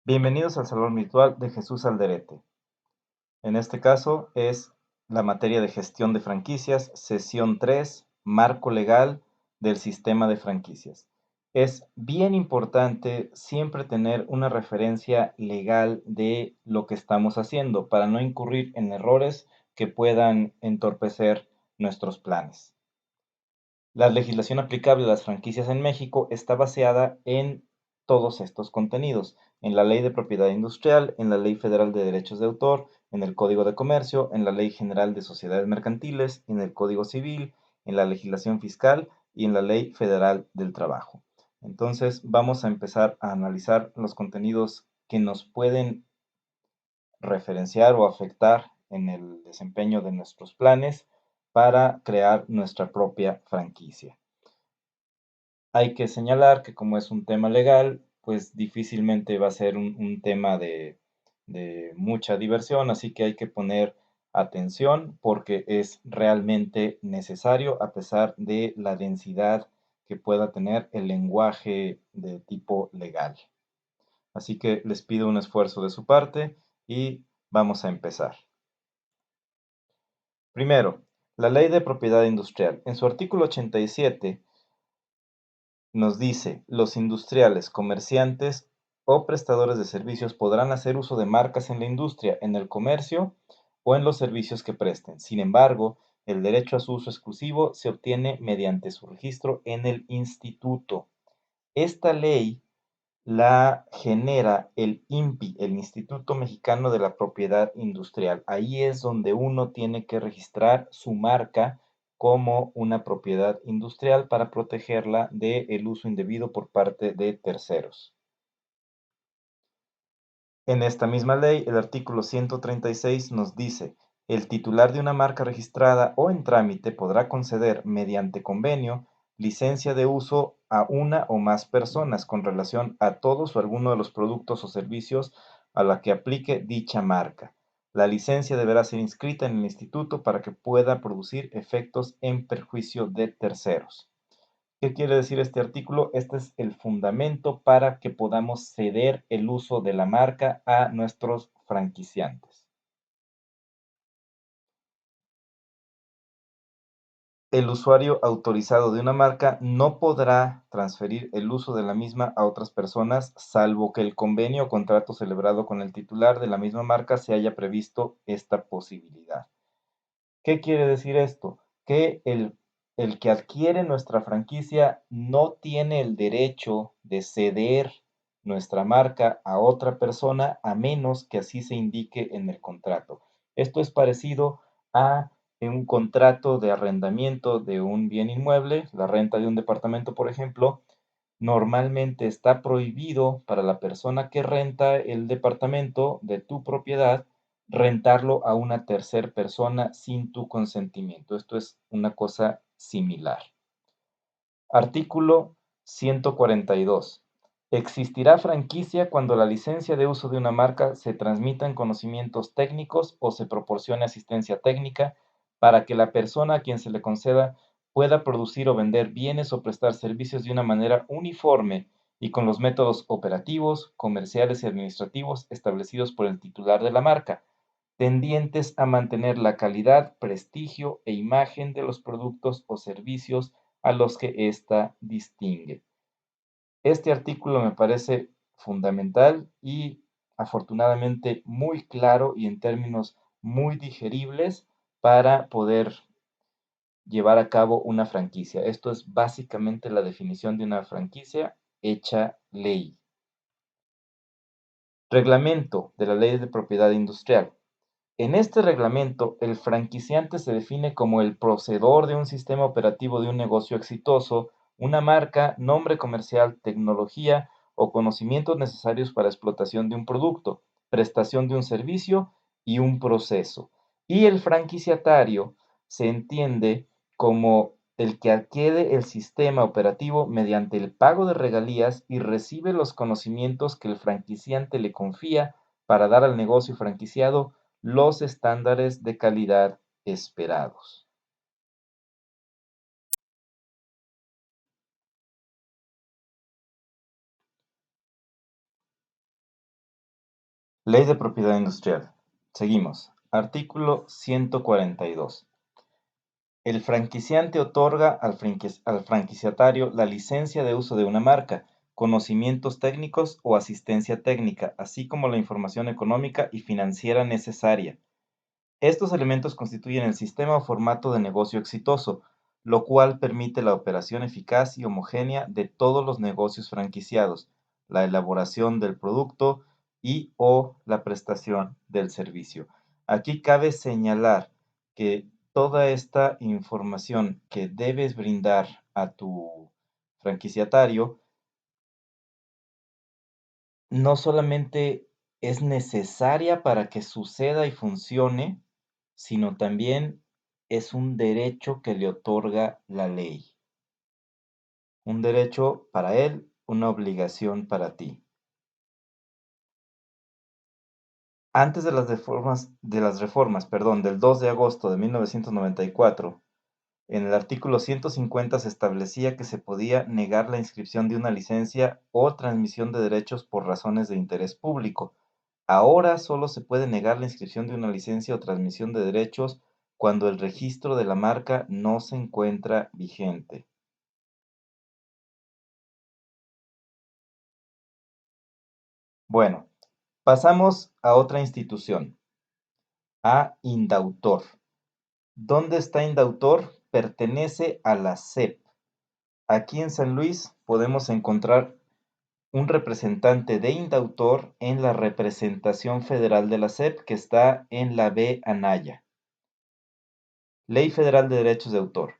Bienvenidos al Salón Virtual de Jesús Alderete. En este caso es la materia de gestión de franquicias, sesión 3, marco legal del sistema de franquicias. Es bien importante siempre tener una referencia legal de lo que estamos haciendo para no incurrir en errores que puedan entorpecer nuestros planes. La legislación aplicable a las franquicias en México está basada en todos estos contenidos, en la Ley de Propiedad Industrial, en la Ley Federal de Derechos de Autor, en el Código de Comercio, en la Ley General de Sociedades Mercantiles, en el Código Civil, en la legislación fiscal y en la Ley Federal del Trabajo. Entonces, vamos a empezar a analizar los contenidos que nos pueden referenciar o afectar en el desempeño de nuestros planes para crear nuestra propia franquicia. Hay que señalar que como es un tema legal, pues difícilmente va a ser un tema de mucha diversión, así que hay que poner atención porque es realmente necesario a pesar de la densidad que pueda tener el lenguaje de tipo legal. Así que les pido un esfuerzo de su parte y vamos a empezar. Primero, la Ley de Propiedad Industrial. En su artículo 87 nos dice, los industriales, comerciantes o prestadores de servicios podrán hacer uso de marcas en la industria, en el comercio o en los servicios que presten. Sin embargo, el derecho a su uso exclusivo se obtiene mediante su registro en el instituto. Esta ley la genera el INPI, el Instituto Mexicano de la Propiedad Industrial. Ahí es donde uno tiene que registrar su marca como una propiedad industrial para protegerla del uso indebido por parte de terceros. En esta misma ley, el artículo 136 nos dice, el titular de una marca registrada o en trámite podrá conceder, mediante convenio, licencia de uso a una o más personas con relación a todos o alguno de los productos o servicios a la que aplique dicha marca. La licencia deberá ser inscrita en el instituto para que pueda producir efectos en perjuicio de terceros. ¿Qué quiere decir este artículo? Este es el fundamento para que podamos ceder el uso de la marca a nuestros franquiciantes. El usuario autorizado de una marca no podrá transferir el uso de la misma a otras personas, salvo que el convenio o contrato celebrado con el titular de la misma marca se haya previsto esta posibilidad. ¿Qué quiere decir esto? Que el que adquiere nuestra franquicia no tiene el derecho de ceder nuestra marca a otra persona a menos que así se indique en el contrato. Esto es parecido a un contrato de arrendamiento de un bien inmueble, la renta de un departamento, por ejemplo. Normalmente está prohibido para la persona que renta el departamento de tu propiedad rentarlo a una tercera persona sin tu consentimiento. Esto es una cosa similar. Artículo 142. Existirá franquicia cuando la licencia de uso de una marca se transmitan conocimientos técnicos o se proporcione asistencia técnica para que la persona a quien se le conceda pueda producir o vender bienes o prestar servicios de una manera uniforme y con los métodos operativos, comerciales y administrativos establecidos por el titular de la marca, tendientes a mantener la calidad, prestigio e imagen de los productos o servicios a los que ésta distingue. Este artículo me parece fundamental y afortunadamente muy claro y en términos muy digeribles para poder llevar a cabo una franquicia. Esto es básicamente la definición de una franquicia hecha ley. Reglamento de la Ley de Propiedad Industrial. En este reglamento, el franquiciante se define como el poseedor de un sistema operativo de un negocio exitoso, una marca, nombre comercial, tecnología o conocimientos necesarios para explotación de un producto, prestación de un servicio y un proceso. Y el franquiciatario se entiende como el que adquiere el sistema operativo mediante el pago de regalías y recibe los conocimientos que el franquiciante le confía para dar al negocio franquiciado los estándares de calidad esperados. Ley de propiedad industrial. Seguimos. Artículo 142. El franquiciante otorga al franquiciatario la licencia de uso de una marca, conocimientos técnicos o asistencia técnica, así como la información económica y financiera necesaria. Estos elementos constituyen el sistema o formato de negocio exitoso, lo cual permite la operación eficaz y homogénea de todos los negocios franquiciados, la elaboración del producto y o la prestación del servicio. Aquí cabe señalar que toda esta información que debes brindar a tu franquiciatario no solamente es necesaria para que suceda y funcione, sino también es un derecho que le otorga la ley. Un derecho para él, una obligación para ti. Antes de las reformas, del 2 de agosto de 1994, en el artículo 150 se establecía que se podía negar la inscripción de una licencia o transmisión de derechos por razones de interés público. Ahora solo se puede negar la inscripción de una licencia o transmisión de derechos cuando el registro de la marca no se encuentra vigente. Bueno, pasamos a otra institución, a Indautor. ¿Dónde está Indautor? Pertenece a la SEP. Aquí en San Luis podemos encontrar un representante de Indautor en la representación federal de la SEP que está en la B Anaya. Ley Federal de Derechos de Autor.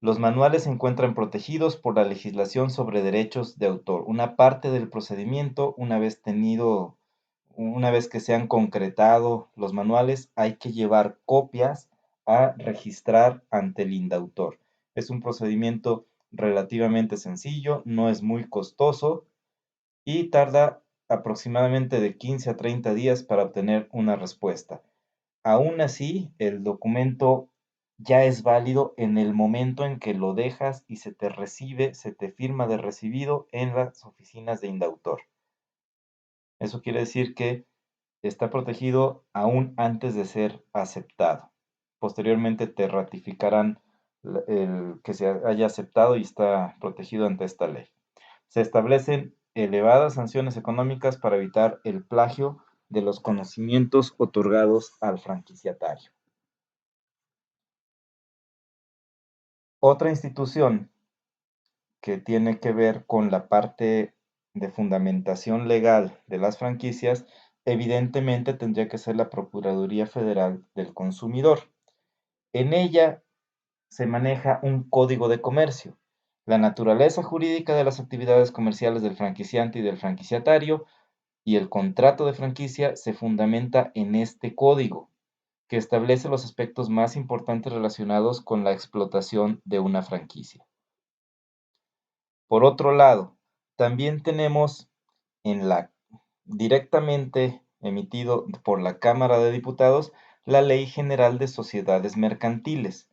Los manuales se encuentran protegidos por la legislación sobre derechos de autor. Una parte del procedimiento, una vez que se han concretado los manuales, hay que llevar copias a registrar ante el indautor. Es un procedimiento relativamente sencillo, no es muy costoso y tarda aproximadamente de 15 a 30 días para obtener una respuesta. Aún así, el documento ya es válido en el momento en que lo dejas y se te recibe, se te firma de recibido en las oficinas de Indautor. Eso quiere decir que está protegido aún antes de ser aceptado. Posteriormente te ratificarán el que se haya aceptado y está protegido ante esta ley. Se establecen elevadas sanciones económicas para evitar el plagio de los conocimientos otorgados al franquiciatario. Otra institución que tiene que ver con la parte de fundamentación legal de las franquicias, evidentemente tendría que ser la Procuraduría Federal del Consumidor. En ella se maneja un código de comercio, la naturaleza jurídica de las actividades comerciales del franquiciante y del franquiciatario, y el contrato de franquicia se fundamenta en este código, que establece los aspectos más importantes relacionados con la explotación de una franquicia. Por otro lado, también tenemos en la directamente emitido por la Cámara de Diputados la Ley General de Sociedades Mercantiles.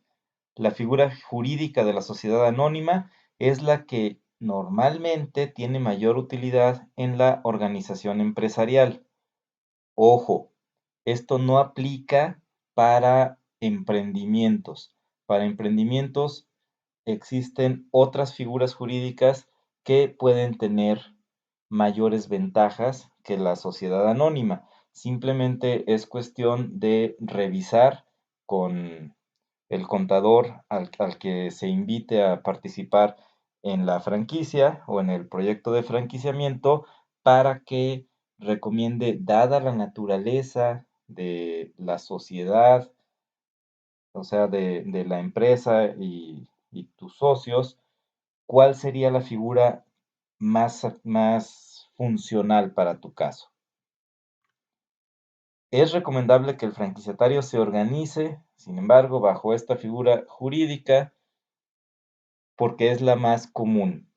La figura jurídica de la sociedad anónima es la que normalmente tiene mayor utilidad en la organización empresarial. Ojo, esto no aplica para emprendimientos. Para emprendimientos existen otras figuras jurídicas que pueden tener mayores ventajas que la sociedad anónima. Simplemente es cuestión de revisar con el contador al que se invite a participar en la franquicia o en el proyecto de franquiciamiento para que recomiende, dada la naturaleza de la sociedad, o sea, de la empresa y tus socios, cuál sería la figura más funcional para tu caso. Es recomendable que el franquiciatario se organice, sin embargo, bajo esta figura jurídica porque es la más común.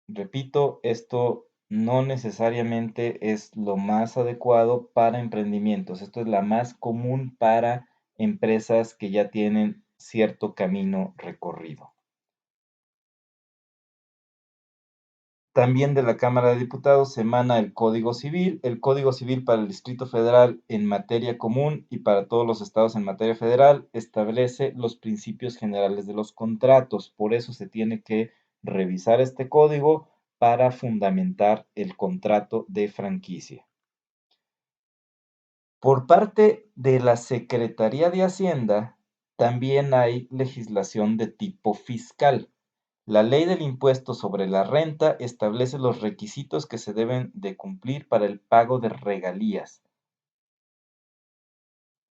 Repito, esto no necesariamente es lo más adecuado para emprendimientos. Esto es la más común para empresas que ya tienen cierto camino recorrido. También de la Cámara de Diputados se emana el Código Civil. El Código Civil para el Distrito Federal en materia común y para todos los estados en materia federal establece los principios generales de los contratos. Por eso se tiene que revisar este código para fundamentar el contrato de franquicia. Por parte de la Secretaría de Hacienda, también hay legislación de tipo fiscal. La ley del impuesto sobre la renta establece los requisitos que se deben de cumplir para el pago de regalías.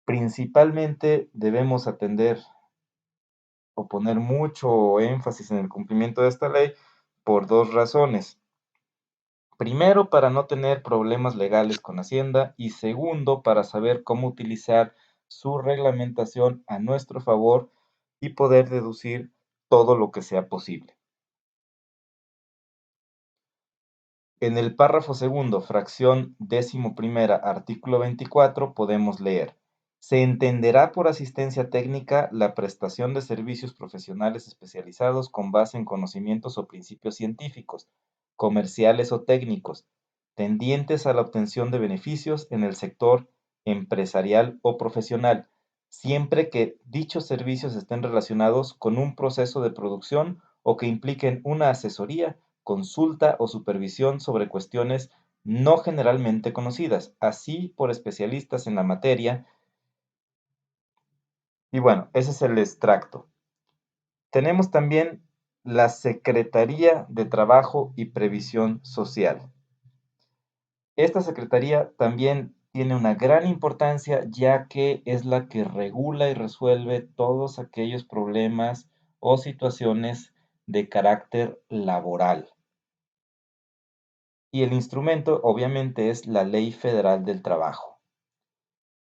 Principalmente debemos atender o poner mucho énfasis en el cumplimiento de esta ley por dos razones. Primero, para no tener problemas legales con Hacienda y segundo, para saber cómo utilizar su reglamentación a nuestro favor y poder deducir todo lo que sea posible. En el párrafo segundo, fracción 11ª, artículo 24, podemos leer: se entenderá por asistencia técnica la prestación de servicios profesionales especializados con base en conocimientos o principios científicos, comerciales o técnicos, tendientes a la obtención de beneficios en el sector empresarial o profesional, siempre que dichos servicios estén relacionados con un proceso de producción o que impliquen una asesoría, consulta o supervisión sobre cuestiones no generalmente conocidas, así por especialistas en la materia. Y bueno, ese es el extracto. Tenemos también la Secretaría de Trabajo y Previsión Social. Esta secretaría también tiene una gran importancia, ya que es la que regula y resuelve todos aquellos problemas o situaciones de carácter laboral. Y el instrumento, obviamente, es la Ley Federal del Trabajo.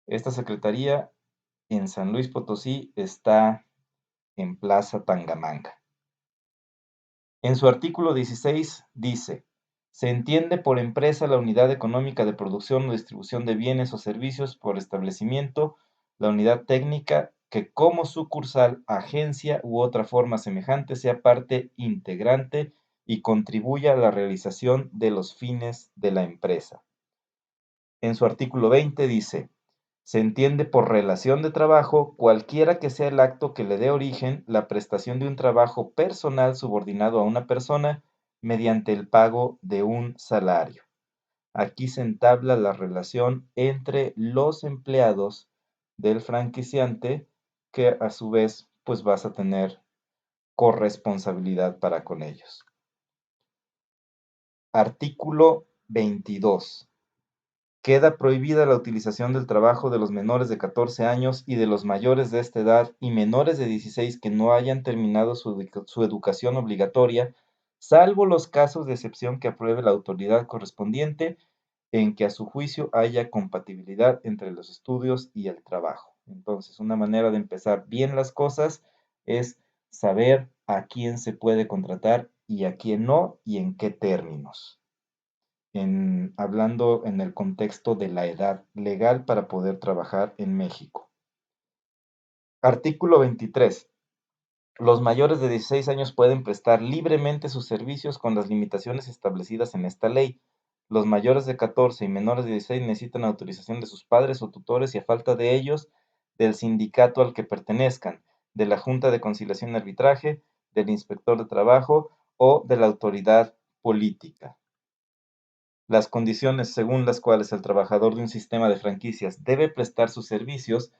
Esta secretaría en San Luis Potosí está en Plaza Tangamanga. En su artículo 16 dice: se entiende por empresa la unidad económica de producción o distribución de bienes o servicios por establecimiento, la unidad técnica que como sucursal, agencia u otra forma semejante sea parte integrante y contribuya a la realización de los fines de la empresa. En su artículo 20 dice: se entiende por relación de trabajo cualquiera que sea el acto que le dé origen la prestación de un trabajo personal subordinado a una persona mediante el pago de un salario. Aquí se entabla la relación entre los empleados del franquiciante, que a su vez pues vas a tener corresponsabilidad para con ellos. Artículo 22. Queda prohibida la utilización del trabajo de los menores de 14 años y de los mayores de esta edad y menores de 16 que no hayan terminado su educación obligatoria, salvo los casos de excepción que apruebe la autoridad correspondiente en que a su juicio haya compatibilidad entre los estudios y el trabajo. Entonces, una manera de empezar bien las cosas es saber a quién se puede contratar y a quién no y en qué términos. Hablando en el contexto de la edad legal para poder trabajar en México. Artículo 23. Los mayores de 16 años pueden prestar libremente sus servicios con las limitaciones establecidas en esta ley. Los mayores de 14 y menores de 16 necesitan autorización de sus padres o tutores y a falta de ellos, del sindicato al que pertenezcan, de la Junta de Conciliación y Arbitraje, del inspector de trabajo o de la autoridad política. Las condiciones según las cuales el trabajador de un sistema de franquicias debe prestar sus servicios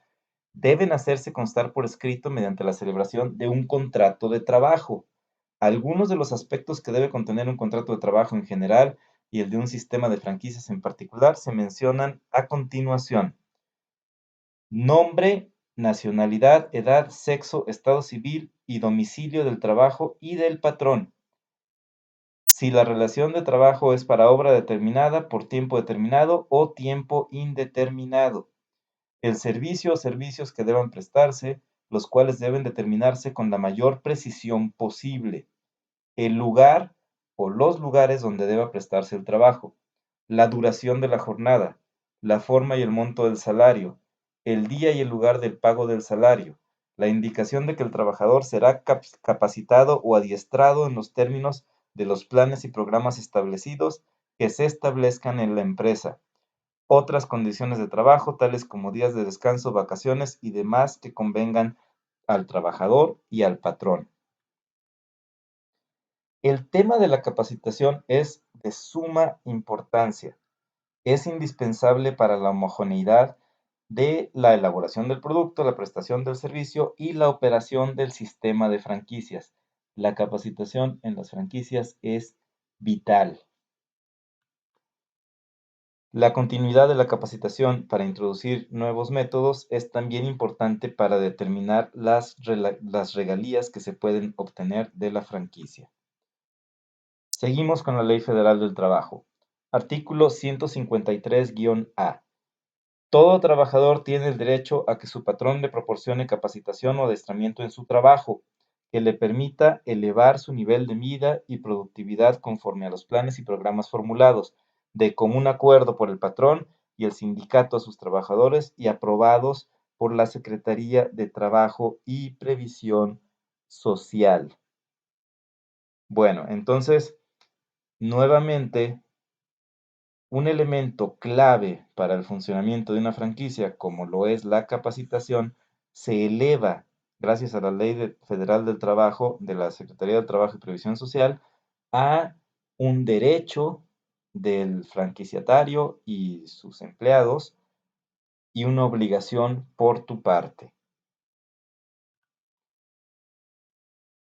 deben hacerse constar por escrito mediante la celebración de un contrato de trabajo. Algunos de los aspectos que debe contener un contrato de trabajo en general y el de un sistema de franquicias en particular se mencionan a continuación: nombre, nacionalidad, edad, sexo, estado civil y domicilio del trabajo y del patrón. Si la relación de trabajo es para obra determinada, por tiempo determinado o tiempo indeterminado. El servicio o servicios que deban prestarse, los cuales deben determinarse con la mayor precisión posible. El lugar o los lugares donde deba prestarse el trabajo. La duración de la jornada. La forma y el monto del salario. El día y el lugar del pago del salario. La indicación de que el trabajador será capacitado o adiestrado en los términos de los planes y programas establecidos que se establezcan en la empresa. Otras condiciones de trabajo, tales como días de descanso, vacaciones y demás que convengan al trabajador y al patrón. El tema de la capacitación es de suma importancia. Es indispensable para la homogeneidad de la elaboración del producto, la prestación del servicio y la operación del sistema de franquicias. La capacitación en las franquicias es vital. La continuidad de la capacitación para introducir nuevos métodos es también importante para determinar las regalías que se pueden obtener de la franquicia. Seguimos con la Ley Federal del Trabajo. Artículo 153-A. Todo trabajador tiene el derecho a que su patrón le proporcione capacitación o adiestramiento en su trabajo, que le permita elevar su nivel de vida y productividad conforme a los planes y programas formulados, de común acuerdo por el patrón y el sindicato a sus trabajadores y aprobados por la Secretaría de Trabajo y Previsión Social. Bueno, entonces, nuevamente, un elemento clave para el funcionamiento de una franquicia, como lo es la capacitación, se eleva gracias a la Ley Federal del Trabajo de la Secretaría del Trabajo y Previsión Social a un derecho del franquiciatario y sus empleados y una obligación por tu parte.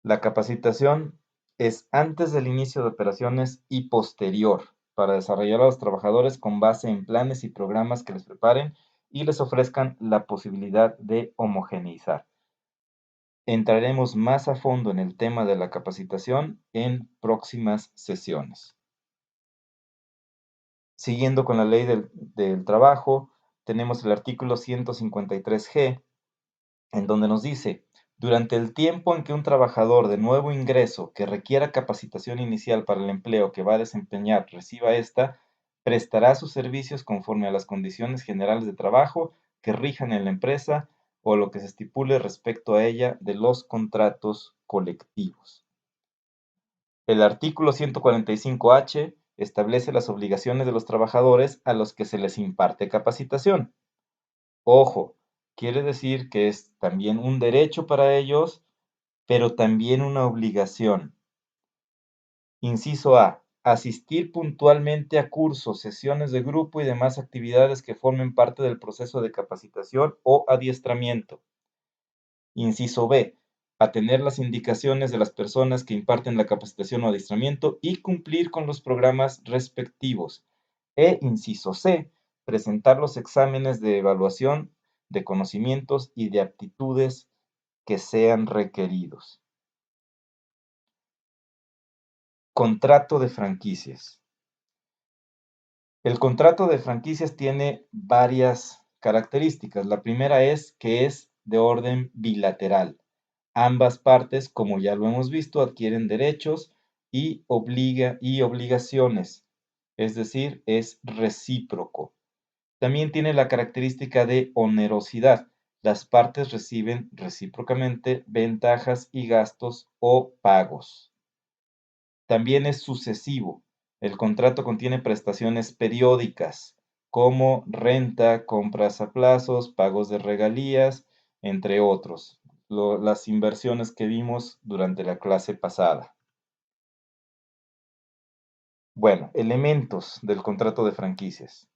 La capacitación es antes del inicio de operaciones y posterior para desarrollar a los trabajadores con base en planes y programas que les preparen y les ofrezcan la posibilidad de homogeneizar. Entraremos más a fondo en el tema de la capacitación en próximas sesiones. Siguiendo con la ley del trabajo, tenemos el artículo 153G, en donde nos dice: durante el tiempo en que un trabajador de nuevo ingreso que requiera capacitación inicial para el empleo que va a desempeñar reciba esta, prestará sus servicios conforme a las condiciones generales de trabajo que rijan en la empresa o lo que se estipule respecto a ella de los contratos colectivos. El artículo 145H establece las obligaciones de los trabajadores a los que se les imparte capacitación. Ojo, quiere decir que es también un derecho para ellos, pero también una obligación. Inciso A. Asistir puntualmente a cursos, sesiones de grupo y demás actividades que formen parte del proceso de capacitación o adiestramiento. Inciso B. Atender las indicaciones de las personas que imparten la capacitación o adiestramiento y cumplir con los programas respectivos. Inciso C. Presentar los exámenes de evaluación de conocimientos y de aptitudes que sean requeridos. Contrato de franquicias. El contrato de franquicias tiene varias características. La primera es que es de orden bilateral. Ambas partes, como ya lo hemos visto, adquieren derechos y obligaciones, es decir, es recíproco. También tiene la característica de onerosidad. Las partes reciben recíprocamente ventajas y gastos o pagos. También es sucesivo. El contrato contiene prestaciones periódicas, como renta, compras a plazos, pagos de regalías, entre otros. Las inversiones que vimos durante la clase pasada. Bueno, elementos del contrato de franquicias.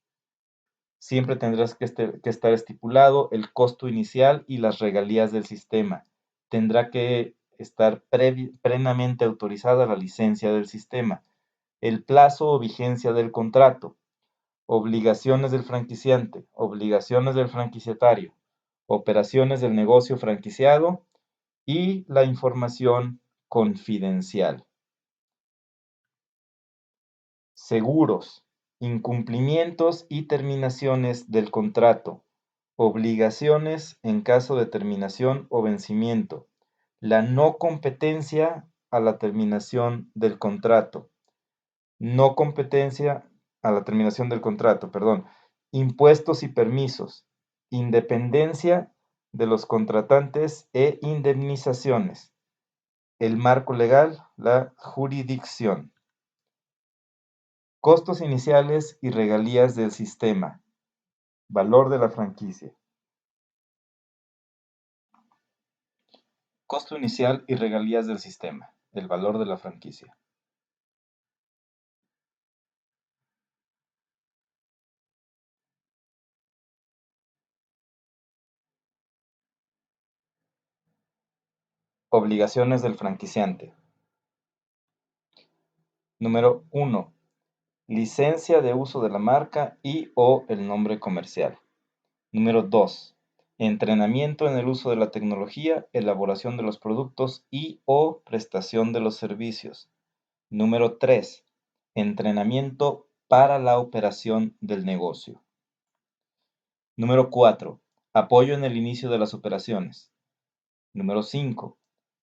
Siempre tendrás que estar estipulado el costo inicial y las regalías del sistema. Tendrá que estar plenamente autorizada la licencia del sistema. El plazo o vigencia del contrato. Obligaciones del franquiciante, obligaciones del franquiciatario, operaciones del negocio franquiciado y la información confidencial. Seguros, incumplimientos y terminaciones del contrato, obligaciones en caso de terminación o vencimiento, la no competencia a la terminación del contrato, no competencia a la terminación del contrato, perdón, impuestos y permisos, independencia de los contratantes e indemnizaciones, El marco legal, la jurisdicción. Costos iniciales y regalías del sistema. Valor de la franquicia. Costo inicial y regalías del sistema. El valor de la franquicia. Obligaciones del franquiciante. Número 1. Licencia de uso de la marca y o el nombre comercial. Número 2. Entrenamiento en el uso de la tecnología, elaboración de los productos y o prestación de los servicios. Número 3. Entrenamiento para la operación del negocio. Número 4. Apoyo en el inicio de las operaciones. Número 5.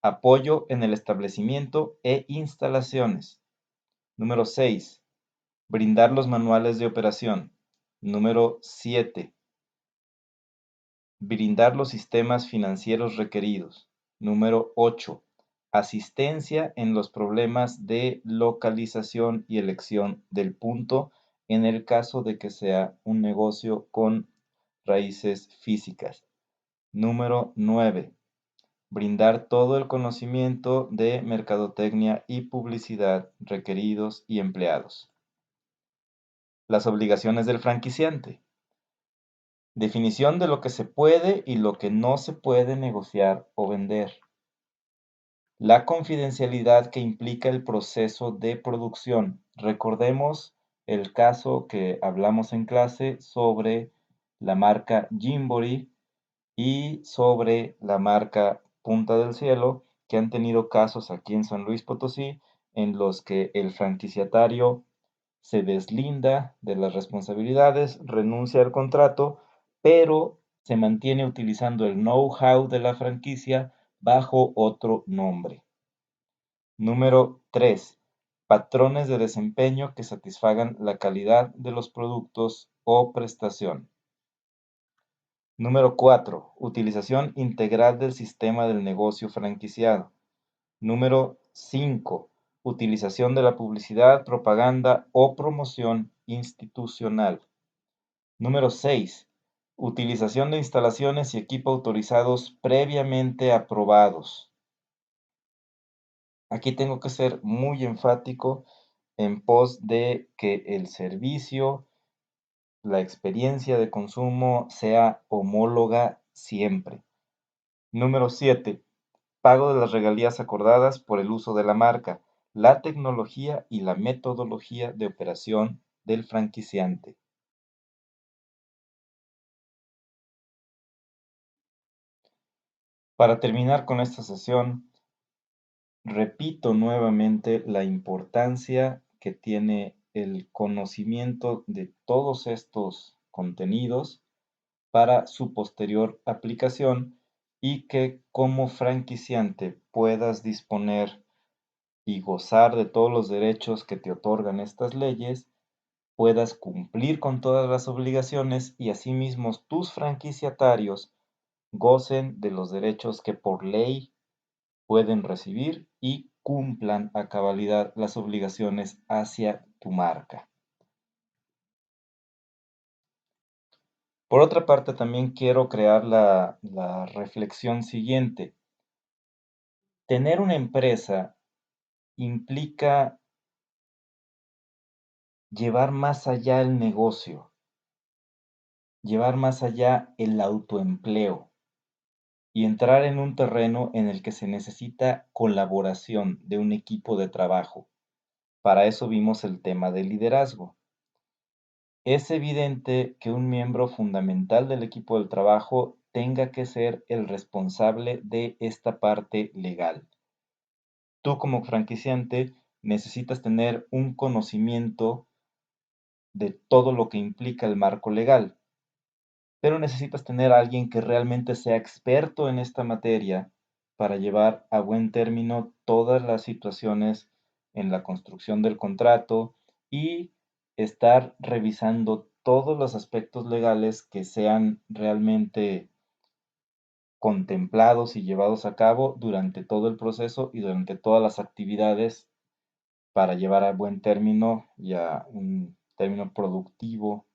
Apoyo en el establecimiento e instalaciones. Número 6. Brindar los manuales de operación. Número 7. Brindar los sistemas financieros requeridos. Número 8. Asistencia en los problemas de localización y elección del punto en el caso de que sea un negocio con raíces físicas. Número 9. Brindar todo el conocimiento de mercadotecnia y publicidad requeridos y empleados. Las obligaciones del franquiciante. Definición de lo que se puede y lo que no se puede negociar o vender. La confidencialidad que implica el proceso de producción. Recordemos el caso que hablamos en clase sobre la marca Gymboree y sobre la marca Punta del Cielo, que han tenido casos aquí en San Luis Potosí en los que el franquiciatario se deslinda de las responsabilidades, renuncia al contrato, pero se mantiene utilizando el know-how de la franquicia bajo otro nombre. Número 3. Patrones de desempeño que satisfagan la calidad de los productos o prestación. Número 4. Utilización integral del sistema del negocio franquiciado. Número 5. Utilización de la publicidad, propaganda o promoción institucional. Número 6. Utilización de instalaciones y equipo autorizados previamente aprobados. Aquí tengo que ser muy enfático en pos de que el servicio, la experiencia de consumo sea homóloga siempre. Número 7. Pago de las regalías acordadas por el uso de la marca, la tecnología y la metodología de operación del franquiciante. Para terminar con esta sesión, repito nuevamente la importancia que tiene el conocimiento de todos estos contenidos para su posterior aplicación y que como franquiciante puedas disponer y gozar de todos los derechos que te otorgan estas leyes, puedas cumplir con todas las obligaciones y asimismo tus franquiciatarios gocen de los derechos que por ley pueden recibir y cumplan a cabalidad las obligaciones hacia tu marca. Por otra parte, también quiero crear la reflexión siguiente. Tener una empresa implica llevar más allá el negocio, llevar más allá el autoempleo y entrar en un terreno en el que se necesita colaboración de un equipo de trabajo. Para eso vimos el tema del liderazgo. Es evidente que un miembro fundamental del equipo del trabajo tenga que ser el responsable de esta parte legal. Tú como franquiciante necesitas tener un conocimiento de todo lo que implica el marco legal, pero necesitas tener a alguien que realmente sea experto en esta materia para llevar a buen término todas las situaciones en la construcción del contrato y estar revisando todos los aspectos legales que sean realmente contemplados y llevados a cabo durante todo el proceso y durante todas las actividades para llevar a buen término y a un término productivo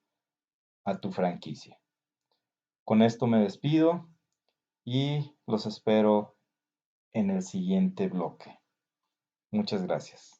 a tu franquicia. Con esto me despido y los espero en el siguiente bloque. Muchas gracias.